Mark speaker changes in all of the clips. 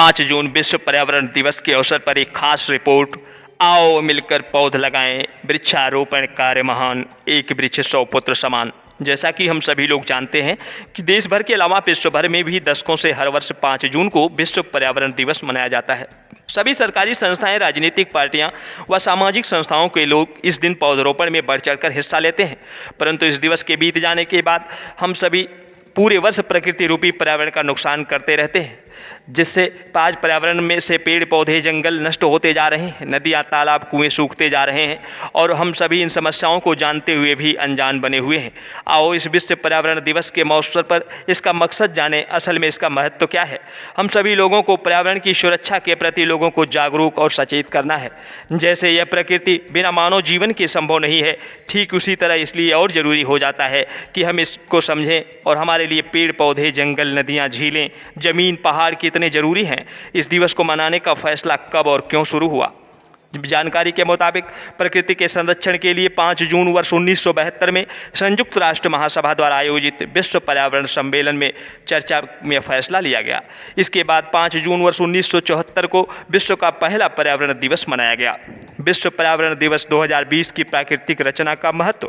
Speaker 1: 5 जून विश्व पर्यावरण दिवस के अवसर पर एक खास रिपोर्ट। आओ मिलकर पौध लगाएं, वृक्षारोपण कार्य महान, एक वृक्ष 100 पुत्र समान। जैसा कि हम सभी लोग जानते हैं कि देश भर के अलावा विश्व भर में भी दशकों से हर वर्ष 5 जून को विश्व पर्यावरण दिवस मनाया जाता है। सभी सरकारी संस्थाएं, राजनीतिक पार्टियां व सामाजिक संस्थाओं के लोग इस दिन पौधरोपण में बढ़ चढ़कर हिस्सा लेते हैं। परंतु इस दिवस के बीत जाने के बाद हम सभी पूरे वर्ष प्रकृति रूपी पर्यावरण का नुकसान करते रहते हैं, जिससे आज पर्यावरण में से पेड़ पौधे जंगल नष्ट होते जा रहे हैं, नदियाँ तालाब कुएं सूखते जा रहे हैं और हम सभी इन समस्याओं को जानते हुए भी अनजान बने हुए हैं। आओ इस विश्व पर्यावरण दिवस के अवसर पर इसका मकसद जाने, असल में इसका महत्व क्या है। हम सभी लोगों को पर्यावरण की सुरक्षा के प्रति लोगों को जागरूक और सचेत करना है। जैसे यह प्रकृति बिना मानव जीवन के संभव नहीं है, ठीक उसी तरह इसलिए और ज़रूरी हो जाता है कि हम इसको समझें और हमारे लिए पेड़ पौधे जंगल नदियाँ झीलें जमीन पहाड़ कितने जरूरी हैं। इस दिवस को मनाने का फैसला कब और क्यों शुरू हुआ। जानकारी के मुताबिक प्रकृति के संरक्षण के लिए 5 जून वर्ष 1972 में संयुक्त राष्ट्र महासभा द्वारा आयोजित विश्व पर्यावरण सम्मेलन में चर्चा में फैसला लिया गया। इसके बाद 5 जून वर्ष 1974 को विश्व का पहला पर्यावरण दिवस मनाया गया। विश्व पर्यावरण दिवस 2020 की प्राकृतिक रचना का महत्व।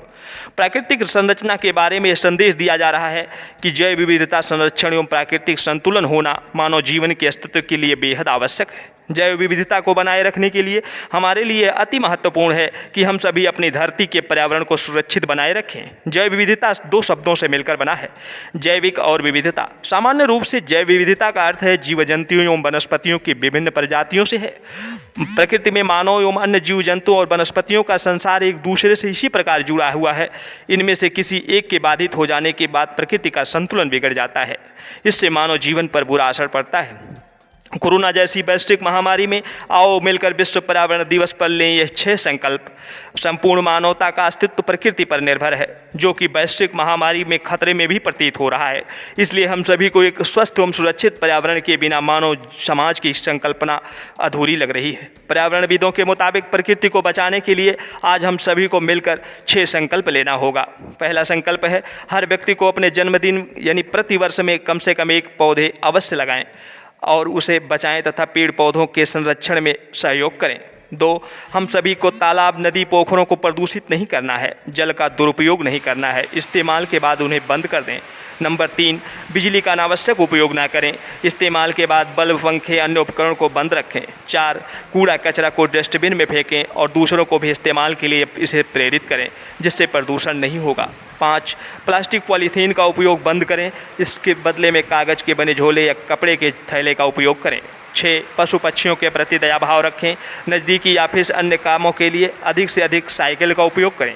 Speaker 1: प्राकृतिक संरचना के बारे में संदेश दिया जा रहा है कि जैव विविधता संरक्षण एवं प्राकृतिक संतुलन होना मानव जीवन के अस्तित्व के लिए बेहद आवश्यक है। जैव विविधता को बनाए रखने के लिए हमारे लिए अति महत्वपूर्ण है कि हम सभी अपनी धरती के पर्यावरण को सुरक्षित बनाए रखें। जैव विविधता 2 शब्दों से मिलकर बना है, जैविक और विविधता। सामान्य रूप से जैव विविधता का अर्थ है जीव जंतुओं एवं वनस्पतियों की विभिन्न प्रजातियों से है। प्रकृति में मानव एवं अन्य जीव जंतु और वनस्पतियों का संसार एक दूसरे से इसी प्रकार जुड़ा हुआ है। इनमें से किसी एक के बाधित हो जाने के बाद प्रकृति का संतुलन बिगड़ जाता है। इससे मानव जीवन पर बुरा असर पड़ता है। कोरोना जैसी वैश्विक महामारी में आओ मिलकर विश्व पर्यावरण दिवस पर लें ये 6 संकल्प। संपूर्ण मानवता का अस्तित्व प्रकृति पर निर्भर है, जो कि वैश्विक महामारी में खतरे में भी प्रतीत हो रहा है। इसलिए हम सभी को एक स्वस्थ एवं सुरक्षित पर्यावरण के बिना मानव समाज की संकल्पना अधूरी लग रही है। पर्यावरणविदों के मुताबिक प्रकृति को बचाने के लिए आज हम सभी को मिलकर 6 संकल्प लेना होगा। पहला संकल्प है, हर व्यक्ति को अपने जन्मदिन यानी प्रतिवर्ष में कम से कम 1 पौधे अवश्य लगाएं और उसे बचाएं तथा पेड़ पौधों के संरक्षण में सहयोग करें। 2, हम सभी को तालाब नदी पोखरों को प्रदूषित नहीं करना है, जल का दुरुपयोग नहीं करना है, इस्तेमाल के बाद उन्हें बंद कर दें। नंबर 3, बिजली का अनावश्यक उपयोग ना करें, इस्तेमाल के बाद बल्ब पंखे अन्य उपकरण को बंद रखें। 4, कूड़ा कचरा को डस्टबिन में फेंकें और दूसरों को भी इस्तेमाल के लिए इसे प्रेरित करें, जिससे प्रदूषण नहीं होगा। 5, प्लास्टिक पॉलीथीन का उपयोग बंद करें, इसके बदले में कागज़ के बने झोले या कपड़े के थैले का उपयोग करें। 6, पशु पक्षियों के प्रति दया भाव रखें, नज़दीकी या फिर अन्य कामों के लिए अधिक से अधिक साइकिल का उपयोग करें।